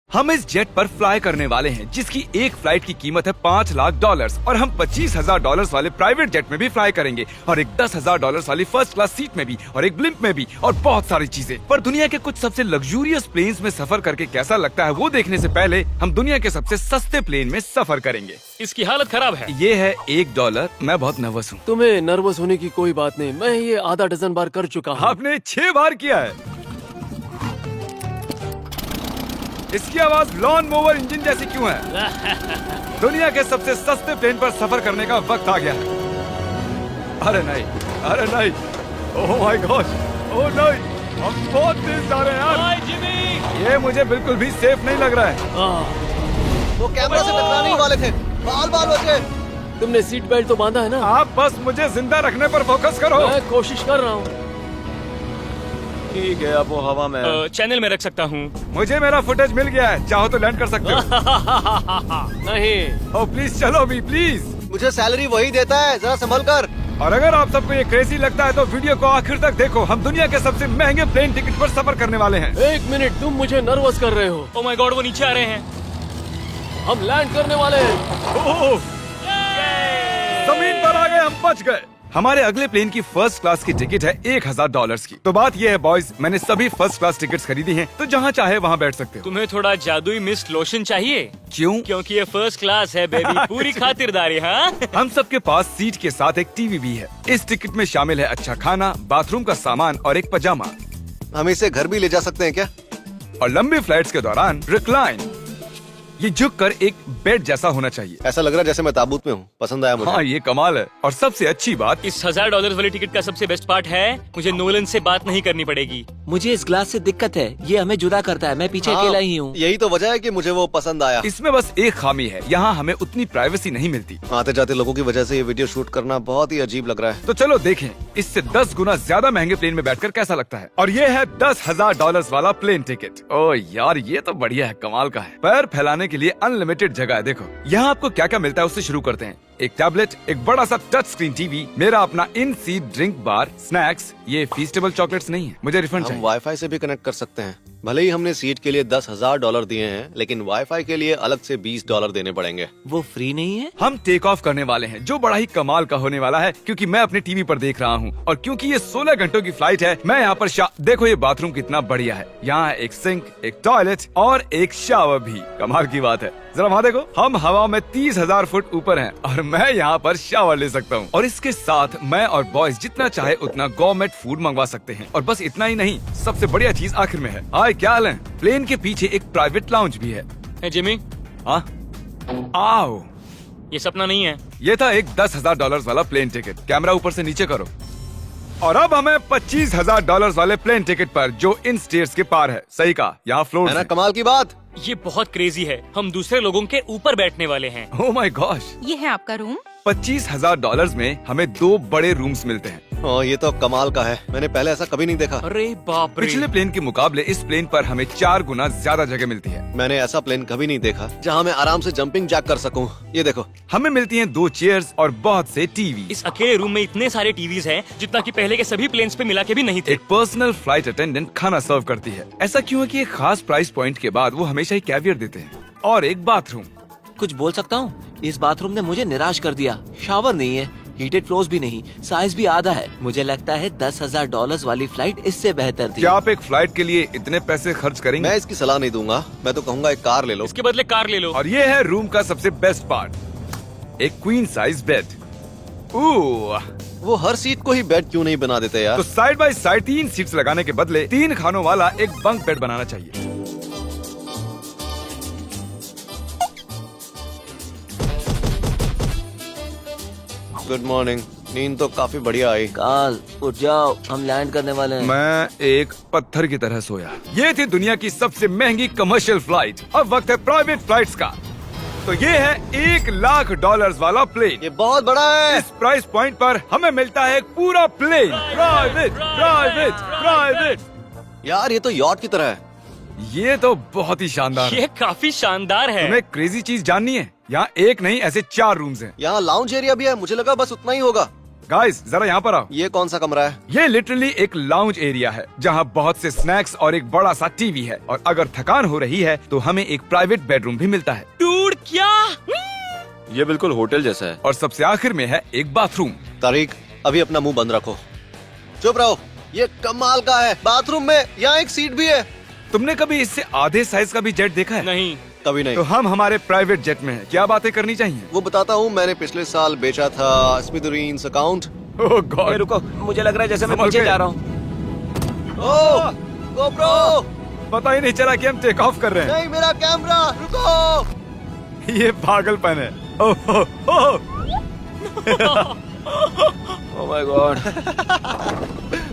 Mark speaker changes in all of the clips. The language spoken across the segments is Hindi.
Speaker 1: हम इस जेट पर फ्लाई करने वाले हैं जिसकी एक फ्लाइट की कीमत है $5 लाख और हम $25,000 वाले प्राइवेट जेट में भी फ्लाई करेंगे और एक $10,000 वाली फर्स्ट क्लास सीट में भी और एक ब्लिम्प में भी और बहुत सारी चीजें। पर दुनिया के कुछ सबसे लग्जूरियस प्लेन्स में सफर करके कैसा लगता है वो देखने से पहले हम दुनिया के सबसे सस्ते प्लेन में सफर करेंगे।
Speaker 2: इसकी हालत खराब है।
Speaker 1: ये है $1। मैं बहुत नर्वस हूँ।
Speaker 3: तुम्हें नर्वस होने की कोई बात नहीं, मैं ये आधा डजन बार कर चुका हूँ।
Speaker 1: आपने 6 बार किया है। इसकी आवाज लॉन मोवर इंजन जैसी क्यों है? दुनिया के सबसे सस्ते प्लेन पर सफर करने का वक्त आ गया है। अरे नहीं, अरे नहीं, ओह माय गॉड, ओह नहीं, हम बहुत तेज जा रहे हैं यार।
Speaker 2: हाय जिमी,
Speaker 1: ये मुझे बिल्कुल भी सेफ नहीं लग रहा है।
Speaker 4: वो कैमरा से टकराने ही वाले थे। बाल बाल बचे।
Speaker 3: तुमने सीट बेल्ट तो बांधा है ना?
Speaker 1: आप बस मुझे जिंदा रखने पर फोकस करो।
Speaker 3: मैं कोशिश कर रहा हूँ।
Speaker 4: ठीक है, अब वो हवा में
Speaker 2: चैनल में रख सकता हूँ।
Speaker 1: मुझे मेरा फुटेज मिल गया है, चाहो तो लैंड कर सकते हो।
Speaker 3: नहीं,
Speaker 1: ओह प्लीज चलो भी प्लीज।
Speaker 4: मुझे सैलरी वही देता है, जरा संभल कर।
Speaker 1: और अगर आप सबको ये क्रेजी लगता है तो वीडियो को आखिर तक देखो। हम दुनिया के सबसे महंगे प्लेन टिकट पर सफर करने वाले हैं।
Speaker 3: 1 मिनट, तुम मुझे नर्वस कर रहे हो।
Speaker 2: ओह माय गॉड, वो नीचे आ रहे हैं।
Speaker 3: हम लैंड करने वाले हैं।
Speaker 1: ओह, जमीन पर आ गए, हम बच गए। हमारे अगले प्लेन की फर्स्ट क्लास की टिकट है $1,000 की। तो बात ये है बॉयज, मैंने सभी फर्स्ट क्लास टिकट्स खरीदी हैं, तो जहाँ चाहे वहाँ बैठ सकते हो।
Speaker 2: तुम्हें थोड़ा जादुई मिस्ट लोशन चाहिए?
Speaker 1: क्यों?
Speaker 2: क्योंकि ये फर्स्ट क्लास है बेबी, पूरी खातिरदारी। हाँ,
Speaker 1: हम सबके पास सीट के साथ एक टीवी भी है। इस टिकट में शामिल है अच्छा खाना, बाथरूम का सामान और एक पजामा।
Speaker 4: हम इसे घर भी ले जा सकते हैं क्या?
Speaker 1: और लंबी फ्लाइट्स के दौरान रिक्लाइन, ये झुककर एक बेड जैसा होना चाहिए।
Speaker 4: ऐसा लग रहा है जैसे मैं ताबूत में हूँ। पसंद आया मुझे।
Speaker 1: हाँ, ये कमाल है। और सबसे अच्छी बात,
Speaker 2: इस $1,000 वाली टिकट का सबसे बेस्ट पार्ट है, मुझे नोलन से बात नहीं करनी पड़ेगी।
Speaker 5: मुझे इस ग्लास से दिक्कत है, ये हमें जुदा करता है। मैं पीछे
Speaker 4: हाँ,
Speaker 5: अकेला ही हूँ।
Speaker 4: यही तो वजह है कि मुझे वो पसंद आया।
Speaker 1: इसमें बस एक खामी है, यहाँ हमें उतनी प्राइवेसी नहीं मिलती।
Speaker 4: आते जाते लोगों की वजह से ये वीडियो शूट करना बहुत ही अजीब लग रहा है।
Speaker 1: तो चलो देखें इससे 10 गुना ज्यादा महंगे प्लेन में बैठकर कैसा लगता है। और ये है $10,000 वाला प्लेन टिकट। ओह यार, ये तो बढ़िया है, कमाल का है। पैर फैलाने के लिए अनलिमिटेड जगह है। देखो यहाँ आपको क्या क्या मिलता है, उससे शुरू करते हैं। एक टैबलेट, एक बड़ा सा टच स्क्रीन टीवी, मेरा अपना इन सीट ड्रिंक बार, स्नैक्स। ये फीस्टेबल चॉकलेट्स नहीं है, मुझे रिफंड
Speaker 4: हम
Speaker 1: चाहिए।
Speaker 4: वाईफाई से भी कनेक्ट कर सकते हैं। भले ही हमने सीट के लिए $10,000 दिए हैं, लेकिन वाईफाई के लिए अलग से $20 देने पड़ेंगे।
Speaker 5: वो फ्री नहीं है?
Speaker 1: हम टेक ऑफ करने वाले हैं, जो बड़ा ही कमाल का होने वाला है, क्योंकि मैं अपने टीवी पर देख रहा हूँ। और क्योंकि ये 16 घंटों की फ्लाइट है, मैं यहाँ पर देखो ये बाथरूम कितना बढ़िया है। यहाँ एक सिंक, एक टॉयलेट और एक शावर भी। कमाल की बात है, जरा वहाँ देखो, हम हवा में 30,000 फुट ऊपर हैं और मैं यहाँ पर शावर ले सकता हूँ। और इसके साथ मैं और बॉयज जितना चाहे उतना गवर्नमेंट फूड मंगवा सकते हैं। और बस इतना ही नहीं, सबसे बढ़िया चीज आखिर में है। हाय, क्या हाल है? प्लेन के पीछे एक प्राइवेट लाउंज भी है।
Speaker 2: ए, जिमी,
Speaker 1: हाँ, आओ।
Speaker 2: ये सपना नहीं है।
Speaker 1: ये था एक $10,000 वाला प्लेन टिकट। कैमरा ऊपर से नीचे करो। और अब हमें $25,000 वाले प्लेन टिकट पर, जो इन स्टेयर्स के पार है। सही कहा, यहाँ फ्लोर
Speaker 4: है ना कमाल की बात?
Speaker 2: ये बहुत क्रेजी है, हम दूसरे लोगों के ऊपर बैठने वाले हैं।
Speaker 1: Oh my gosh.
Speaker 6: ये है आपका रूम।
Speaker 1: $25,000 में हमें 2 बड़े रूम्स मिलते हैं।
Speaker 4: ओह, ये तो कमाल का है। मैंने पहले ऐसा कभी नहीं देखा।
Speaker 2: अरे बाप रे।
Speaker 1: पिछले प्लेन के मुकाबले इस प्लेन पर हमें 4 गुना ज्यादा जगह मिलती है।
Speaker 4: मैंने ऐसा प्लेन कभी नहीं देखा जहाँ मैं आराम से जंपिंग जैक कर सकूँ। ये देखो,
Speaker 1: हमें मिलती हैं 2 चेयर्स और बहुत से टीवी।
Speaker 2: इस अकेले रूम में इतने सारे टीवीज हैं, जितना कि पहले के सभी प्लेन्स पे मिला के भी नहीं थे।
Speaker 1: एक पर्सनल फ्लाइट अटेंडेंट खाना सर्व करती है। ऐसा क्यों है कि एक खास प्राइस पॉइंट के बाद वो हमेशा ही कैवियर देते हैं। और एक बाथरूम।
Speaker 5: कुछ बोल सकता हूँ? इस बाथरूम ने मुझे निराश कर दिया। शावर नहीं है, हीटेड फ्लोर्स भी नहीं, साइज भी आधा है। मुझे लगता है $10,000 वाली फ्लाइट इससे बेहतर थी।
Speaker 1: क्या आप एक फ्लाइट के लिए इतने पैसे खर्च करेंगे?
Speaker 4: मैं इसकी सलाह नहीं दूंगा। मैं तो कहूँगा एक कार ले लो।
Speaker 2: इसके बदले कार ले लो।
Speaker 1: और ये है रूम का सबसे बेस्ट पार्ट, एक क्वीन साइज बेड।
Speaker 4: वो हर सीट को ही बेड क्यों नहीं बना देते यार?
Speaker 1: तो साइड बाय साइड 3 सीट्स लगाने के बदले 3 खानों वाला एक बंक बेड बनाना चाहिए।
Speaker 4: Good morning. नींद तो काफी बढ़िया आई।
Speaker 5: काल, उठ जाओ, हम लैंड करने वाले हैं।
Speaker 1: मैं एक पत्थर की तरह सोया। ये थी दुनिया की सबसे महंगी कमर्शियल फ्लाइट। अब वक्त है प्राइवेट फ्लाइट्स का। तो ये है $1 लाख वाला प्लेन।
Speaker 4: ये बहुत बड़ा है।
Speaker 1: इस प्राइस पॉइंट पर हमें मिलता है एक पूरा प्लेन। Private, private, private.
Speaker 4: यार, ये तो यॉट की तरह है।
Speaker 1: ये तो बहुत ही शानदार है।
Speaker 2: ये काफी शानदार है।
Speaker 1: तुम्हें क्रेजी चीज जाननी है? यहाँ एक नहीं, ऐसे 4 रूम्स हैं।
Speaker 4: यहाँ लाउंज एरिया भी है। मुझे लगा बस उतना ही होगा।
Speaker 1: गाइस जरा यहाँ पर आओ।
Speaker 4: ये कौन सा कमरा है?
Speaker 1: ये लिटरली एक लाउंज एरिया है जहाँ बहुत से स्नैक्स और एक बड़ा सा टीवी है, और अगर थकान हो रही है तो हमें एक प्राइवेट बेडरूम भी मिलता है।
Speaker 2: डूड क्या?
Speaker 3: ये बिल्कुल होटल जैसा है।
Speaker 1: और सबसे आखिर में है एक बाथरूम।
Speaker 4: तारिक, अभी अपना मुंह बंद रखो। चुप रहो। ये कमाल का है। बाथरूम में यहाँ एक सीट भी है।
Speaker 1: तुमने कभी इससे आधे साइज का भी जेट देखा है?
Speaker 2: नहीं।
Speaker 4: कभी नहीं।
Speaker 1: तो हम हमारे प्राइवेट जेट में हैं। क्या बातें करनी चाहिए?
Speaker 4: वो बताता हूँ, मैंने पिछले साल बेचा था स्मिथुरीन्स अकाउंट।
Speaker 1: ओह गॉड।
Speaker 5: रुको, मुझे लग रहा है जैसे मैं
Speaker 1: संभल
Speaker 5: पीछे
Speaker 1: के।
Speaker 5: जा रहा हूँ।
Speaker 4: ओह गोप्रो,
Speaker 1: पता ही नहीं चला कि हम टेक ऑफ कर रहे
Speaker 4: नहीं मेरा कैमरा, रुको।
Speaker 1: हैं। ये पागलपन है। ओह ओह
Speaker 5: ओह माय गॉड।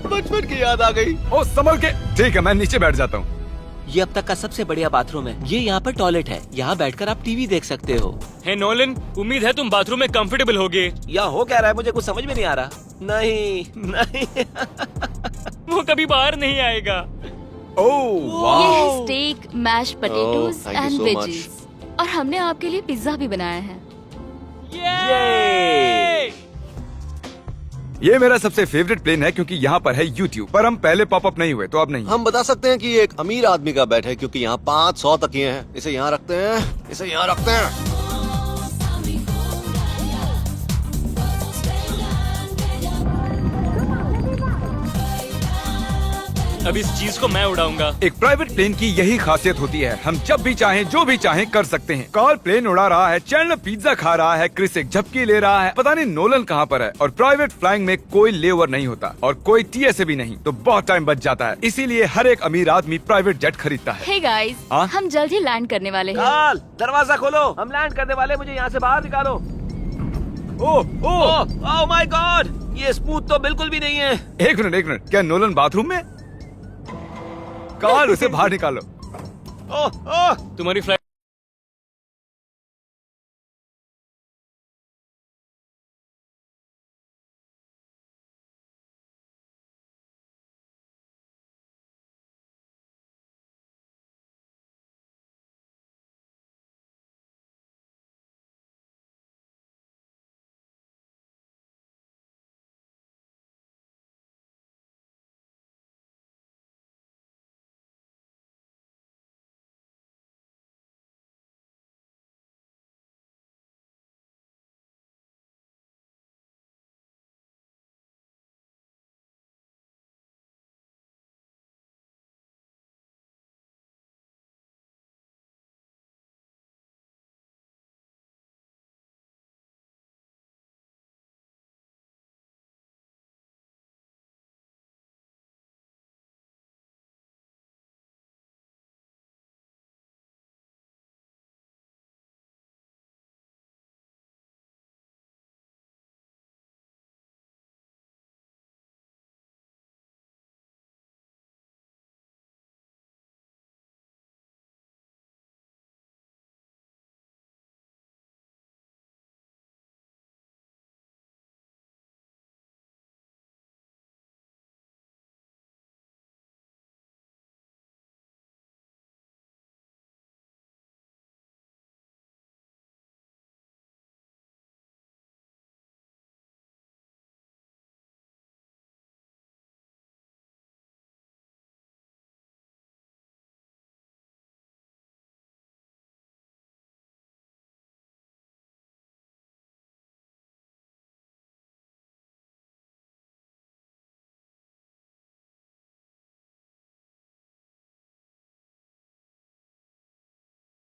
Speaker 4: बचपन की याद आ गई।
Speaker 1: ओह संभल के। ठीक है, मैं नीचे बैठ जाता हूँ।
Speaker 5: ये अब तक का सबसे बढ़िया बाथरूम है। ये यहाँ पर टॉयलेट है। यहाँ बैठकर आप टीवी देख सकते हो।
Speaker 2: हे नोलन, उम्मीद है तुम बाथरूम में कंफर्टेबल होगे।
Speaker 5: या हो क्या रहा है, मुझे कुछ समझ में नहीं आ रहा। नहीं नहीं।
Speaker 2: वो कभी बाहर नहीं आएगा।
Speaker 1: ओह
Speaker 6: ये
Speaker 1: वाह।
Speaker 6: है steak, mash potatoes
Speaker 4: thank you
Speaker 6: and
Speaker 4: so
Speaker 6: veggies, और हमने आपके लिए पिज्जा भी बनाया है।
Speaker 2: ये
Speaker 1: ये मेरा सबसे फेवरेट प्लेन है क्योंकि यहाँ पर है YouTube, पर हम पहले पॉपअप नहीं हुए तो अब नहीं।
Speaker 4: हम बता सकते हैं कि ये एक अमीर आदमी का बेड है क्योंकि यहाँ 500 तकिए हैं। इसे यहाँ रखते हैं, इसे यहाँ रखते हैं।
Speaker 2: अब इस चीज को मैं उड़ाऊंगा।
Speaker 1: एक प्राइवेट प्लेन की यही खासियत होती है, हम जब भी चाहें जो भी चाहें कर सकते हैं। कार्ल प्लेन उड़ा रहा है, चैंडलर पिज्जा खा रहा है, क्रिस एक झपकी ले रहा है, पता नहीं नोलन कहाँ पर है। और प्राइवेट फ्लाइंग में कोई लेओवर नहीं होता और कोई TSA भी नहीं, तो बहुत टाइम बच जाता है। इसीलिए हर एक अमीर आदमी प्राइवेट जेट खरीदता है।
Speaker 6: हे गाइस,
Speaker 1: हाँ?
Speaker 6: हम जल्द ही लैंड करने वाले हैं।
Speaker 5: काल, दरवाजा खोलो, हम लैंड करने वाले। मुझे यहाँ से बाहर निकालो।
Speaker 1: ओह ओह
Speaker 5: ओह माय गॉड, ये स्मूथ तो बिल्कुल भी नहीं है।
Speaker 1: एक मिनट, क्या नोलन बाथरूम में? कार्ल उसे बाहर निकालो।
Speaker 5: ओह ओह,
Speaker 2: तुम्हारी फ्लाइट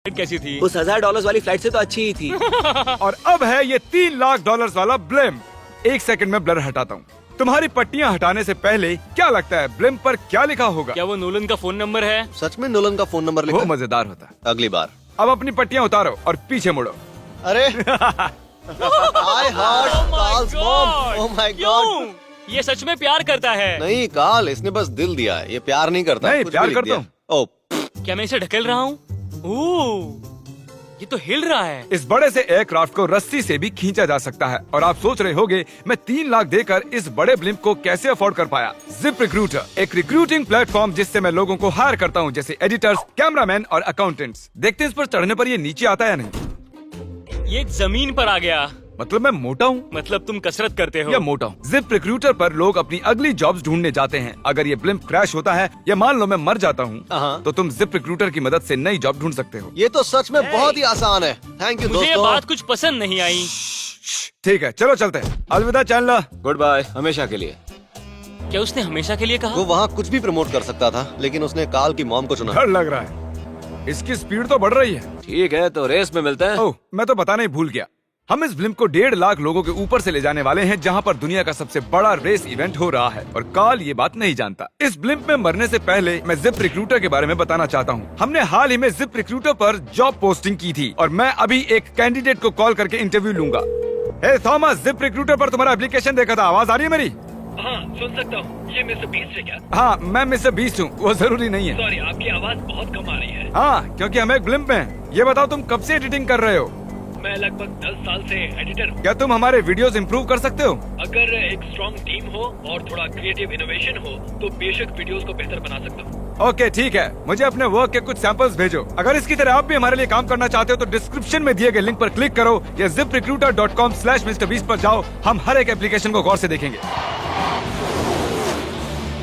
Speaker 2: कैसी थी?
Speaker 5: उस $1000 वाली फ्लाइट से तो अच्छी ही थी।
Speaker 1: और अब है ये $3 लाख वाला ब्लिम। एक सेकंड में ब्लर हटाता हूँ। तुम्हारी पट्टियाँ हटाने से पहले क्या लगता है ब्लिम पर क्या लिखा होगा?
Speaker 2: क्या वो नोलन का फोन नंबर है?
Speaker 4: सच में नोलन का फोन नंबर
Speaker 1: वो
Speaker 4: लिखा?
Speaker 1: मजेदार होता।
Speaker 4: अगली बार।
Speaker 1: अब अपनी पट्टियाँ उतारो और पीछे मुड़ो।
Speaker 4: अरे I heard Carl's mom. Oh my God.
Speaker 2: क्यों? ये सच में प्यार करता है।
Speaker 4: नहीं कार्ल, इसने बस दिल दिया है, ये प्यार नहीं करता।
Speaker 1: नहीं,
Speaker 4: कुछ
Speaker 1: प्यार
Speaker 4: भी लिख
Speaker 1: करता
Speaker 4: दिया। ओह,
Speaker 2: क्या मैं इसे ढकेल रहा हूँ? ओह, ये तो हिल रहा है।
Speaker 1: इस बड़े से एयरक्राफ्ट को रस्सी से भी खींचा जा सकता है। और आप सोच रहे होंगे मैं 3 लाख देकर इस बड़े ब्लिम्प को कैसे अफोर्ड कर पाया। जिप रिक्रूटर, एक रिक्रूटिंग प्लेटफॉर्म जिससे मैं लोगों को हायर करता हूँ, जैसे एडिटर्स, कैमरामैन और अकाउंटेंट्स। देखते हैं इस पर चढ़ने पर ये नीचे आता है या नहीं।
Speaker 2: ये जमीन पर आ गया।
Speaker 1: मतलब मैं मोटा हूँ
Speaker 2: मतलब तुम कसरत करते हो।
Speaker 1: या मोटा हूँ। जिप रिक्रूटर पर लोग अपनी अगली जॉब्स ढूंढने जाते हैं। अगर ये ब्लिम्प क्रैश होता है या मान लो मैं मर जाता हूँ,
Speaker 4: हाँ।
Speaker 1: तो तुम जिप रिक्रूटर की मदद से नई जॉब ढूंढ सकते हो।
Speaker 4: ये तो सच में बहुत ही आसान है। थैंक यू
Speaker 2: मुझे ये
Speaker 4: दोस्तों।
Speaker 2: बात कुछ पसंद नहीं आई।
Speaker 1: ठीक है, चलो चलते हैं। अलविदा चैनलर।
Speaker 4: गुड बाय, हमेशा के लिए।
Speaker 2: क्या उसने हमेशा के लिए कहा?
Speaker 4: वो वहाँ कुछ भी प्रमोट कर सकता था, लेकिन उसने काल की मॉम को चुना।
Speaker 1: डर लग रहा है, इसकी स्पीड तो बढ़ रही है।
Speaker 3: ठीक है, तो रेस में मिलते हैं।
Speaker 1: ओह, मैं तो बताना ही भूल गया। हम इस ब्लिम्प को 1.5 लाख लोगों के ऊपर से ले जाने वाले हैं, जहां पर दुनिया का सबसे बड़ा रेस इवेंट हो रहा है, और काल ये बात नहीं जानता। इस ब्लिम्प में मरने से पहले मैं जिप रिक्रूटर के बारे में बताना चाहता हूं। हमने हाल ही में जिप रिक्रूटर पर जॉब पोस्टिंग की थी, और मैं अभी एक कैंडिडेट को कॉल करके इंटरव्यू लूंगा। हे थॉमस, जिप रिक्रूटर पर तुम्हारा एप्लीकेशन देखा था। आवाज आ रही है मेरी?
Speaker 7: हाँ, सुन सकता हूँ। ये मिस्टर बीस्ट है क्या?
Speaker 1: हाँ, मैं मिस्टर बीस्ट हूँ। वो जरूरी नहीं है।
Speaker 7: सॉरी, आपकी आवाज बहुत कम आ रही है।
Speaker 1: हाँ, क्योंकि हम एक ब्लिम्प में हैं। ये बताओ, तुम कब से एडिटिंग कर रहे हो?
Speaker 7: मैं लगभग 10 साल से एडिटर हूँ।
Speaker 1: क्या तुम हमारे वीडियोस इम्प्रूव कर सकते हो?
Speaker 7: अगर एक स्ट्रॉन्ग टीम हो और थोड़ा क्रिएटिव इनोवेशन हो तो बेशक वीडियोस को बेहतर बना सकता हूँ।
Speaker 1: ओके, ठीक है। मुझे अपने वर्क के कुछ सैंपल्स भेजो। अगर इसकी तरह आप भी हमारे लिए काम करना चाहते हो तो डिस्क्रिप्शन में दिए गए लिंक पर क्लिक करो या ziprecruiter.com/MrBeast पर जाओ। हम हर एक एप्लीकेशन को गौर से देखेंगे।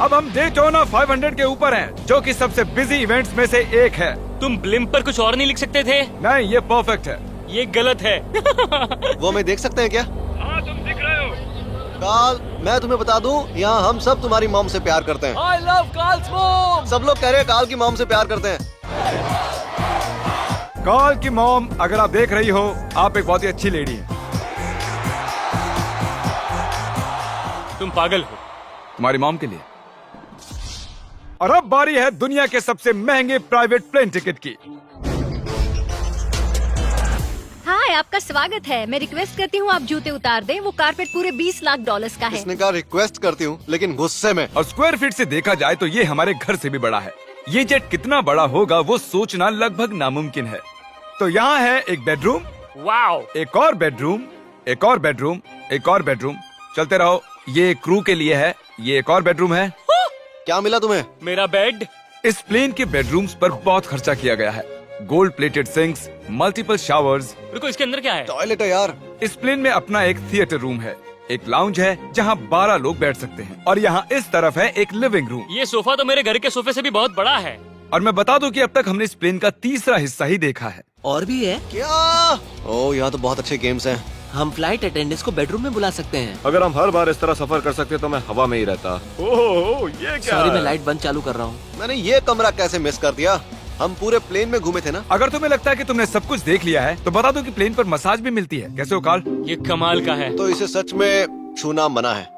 Speaker 1: अब हम डेटोना 500 के ऊपर हैं, जो कि सबसे बिजी इवेंट्स में से एक है।
Speaker 2: तुम ब्लिम्प पर कुछ और नहीं लिख सकते थे?
Speaker 1: नहीं, ये परफेक्ट है।
Speaker 2: ये गलत है।
Speaker 4: वो हमें देख सकते हैं क्या?
Speaker 7: हाँ, तुम दिख रहे हो।
Speaker 4: काल, मैं तुम्हें बता दूं, यहाँ हम सब तुम्हारी मॉम से प्यार करते हैं।
Speaker 3: I love Carl's mom!
Speaker 4: सब लोग कह रहे हैं काल की मॉम से प्यार करते हैं।
Speaker 1: काल की मॉम, अगर आप देख रही हो, आप एक बहुत ही अच्छी लेडी है।
Speaker 2: तुम पागल हो।
Speaker 1: तुम्हारी मॉम के लिए। और अब बारी है दुनिया के सबसे महंगे प्राइवेट प्लेन टिकट की।
Speaker 8: हाय, आपका स्वागत है। मैं रिक्वेस्ट करती हूँ आप जूते उतार दें। वो कारपेट पूरे 20 लाख डॉलर्स का है।
Speaker 4: इसने कहा रिक्वेस्ट करती हूँ, लेकिन गुस्से में।
Speaker 1: और स्क्वायर फीट से देखा जाए तो ये हमारे घर से भी बड़ा है। ये जेट कितना बड़ा होगा वो सोचना लगभग नामुमकिन है। तो यहाँ है एक बेडरूम,
Speaker 2: वाओ।
Speaker 1: एक और बेडरूम, एक और बेडरूम, एक और बेडरूम। चलते रहो। ये क्रू के लिए है। ये एक और बेडरूम है।
Speaker 4: क्या मिला तुम्हें?
Speaker 2: मेरा बेड।
Speaker 1: इस प्लेन के बेडरूम्स पर बहुत खर्चा किया गया है। Gold plated sinks, multiple showers.
Speaker 2: रुको, इसके अंदर क्या है?
Speaker 4: टॉयलेट है यार।
Speaker 1: इस प्लेन में अपना एक थिएटर रूम है, एक लाउंज है जहाँ 12 लोग बैठ सकते हैं, और यहाँ इस तरफ है एक लिविंग रूम।
Speaker 2: ये सोफा तो मेरे घर के सोफे से भी बहुत बड़ा है।
Speaker 1: और मैं बता दूं कि अब तक हमने इस प्लेन का तीसरा हिस्सा ही देखा है।
Speaker 5: और भी है?
Speaker 4: क्या? ओह, यहाँ तो बहुत अच्छे गेम्स हैं।
Speaker 5: हम फ्लाइट अटेंडेंस को बेडरूम में बुला सकते हैं।
Speaker 9: अगर हम हर बार इस तरह सफर कर सकते तो मैं हवा में ही रहता। ओह, ये क्या?
Speaker 5: सॉरी, मैं लाइट बंद चालू कर रहा हूँ।
Speaker 4: मैंने ये कमरा कैसे मिस कर दिया? हम पूरे प्लेन में घूमे थे ना।
Speaker 1: अगर तुम्हें लगता है कि तुमने सब कुछ देख लिया है तो बता दो कि प्लेन पर मसाज भी मिलती है। कैसे हो काल?
Speaker 2: ये कमाल का है।
Speaker 4: तो इसे सच में छूना मना है।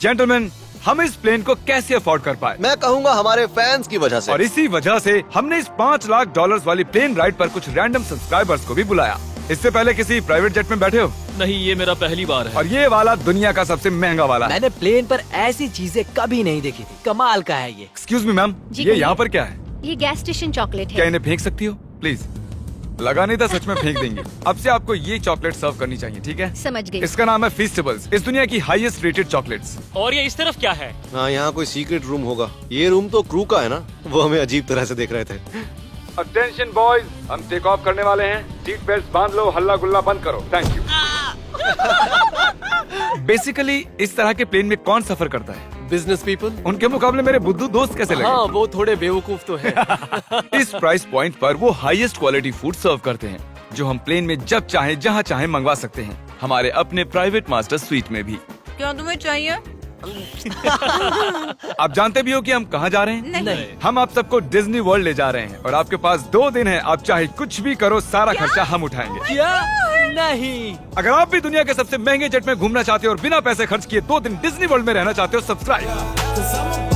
Speaker 1: जेंटलमैन, हम इस प्लेन को कैसे अफोर्ड कर पाए?
Speaker 4: मैं कहूँगा हमारे फैंस की वजह से।
Speaker 1: और इसी वजह से हमने इस 5 लाख डॉलर्स वाली प्लेन राइड पर कुछ रैंडम सब्सक्राइबर्स को भी बुलाया। इससे पहले किसी प्राइवेट जेट में बैठे हो?
Speaker 3: नहीं, ये मेरा पहली बार है।
Speaker 1: और ये वाला दुनिया का सबसे महंगा वाला है।
Speaker 10: मैंने प्लेन पर ऐसी चीजें कभी नहीं देखी थी। कमाल का है ये।
Speaker 1: एक्सक्यूज मी मैम,
Speaker 8: जी
Speaker 1: ये
Speaker 8: कहिए।
Speaker 1: यहाँ पर क्या है?
Speaker 8: ये गैस स्टेशन चॉकलेट
Speaker 1: क्या
Speaker 8: है।
Speaker 1: इन्हें फेंक सकती हो प्लीज? लगा नहीं था, सच में फेंक देंगे। अब से आपको ये चॉकलेट सर्व करनी चाहिए, ठीक है?
Speaker 8: समझ गई।
Speaker 1: इसका नाम है फीस्टेबल्स, इस दुनिया की हाईएस्ट रेटेड चॉकलेट्स।
Speaker 2: और ये इस तरफ क्या है?
Speaker 4: हाँ, यहाँ कोई सीक्रेट रूम होगा। ये रूम तो क्रू का है ना। वो हमें अजीब तरह से देख रहे थे।
Speaker 1: अटेंशन बॉयज, हम टेक ऑफ करने वाले हैं। सीट बेल्ट बांध लो, हल्ला गुल्ला बंद करो। Thank you. बेसिकली इस तरह के प्लेन में कौन सफर करता है?
Speaker 3: Business people.
Speaker 1: उनके मुकाबले मेरे बुद्धू दोस्त कैसे लगे?
Speaker 3: हाँ, वो थोड़े बेवकूफ तो है।
Speaker 1: इस प्राइस पॉइंट पर वो हाईएस्ट क्वालिटी फूड सर्व करते हैं, जो हम प्लेन में जब चाहे जहाँ चाहे मंगवा सकते हैं, हमारे अपने प्राइवेट मास्टर स्वीट में भी।
Speaker 11: क्या तुम्हें चाहिए?
Speaker 1: आप जानते भी हो कि हम कहाँ जा रहे हैं?
Speaker 11: नहीं।
Speaker 1: हम आप सबको डिज्नी वर्ल्ड ले जा रहे हैं, और आपके पास 2 दिन है। आप चाहे कुछ भी करो, सारा खर्चा हम उठाएंगे।
Speaker 10: क्या? नहीं।
Speaker 1: अगर आप भी दुनिया के सबसे महंगे जेट में घूमना चाहते हो और बिना पैसे खर्च किए 2 दिन डिज्नी वर्ल्ड में रहना चाहते हो, सब्सक्राइब।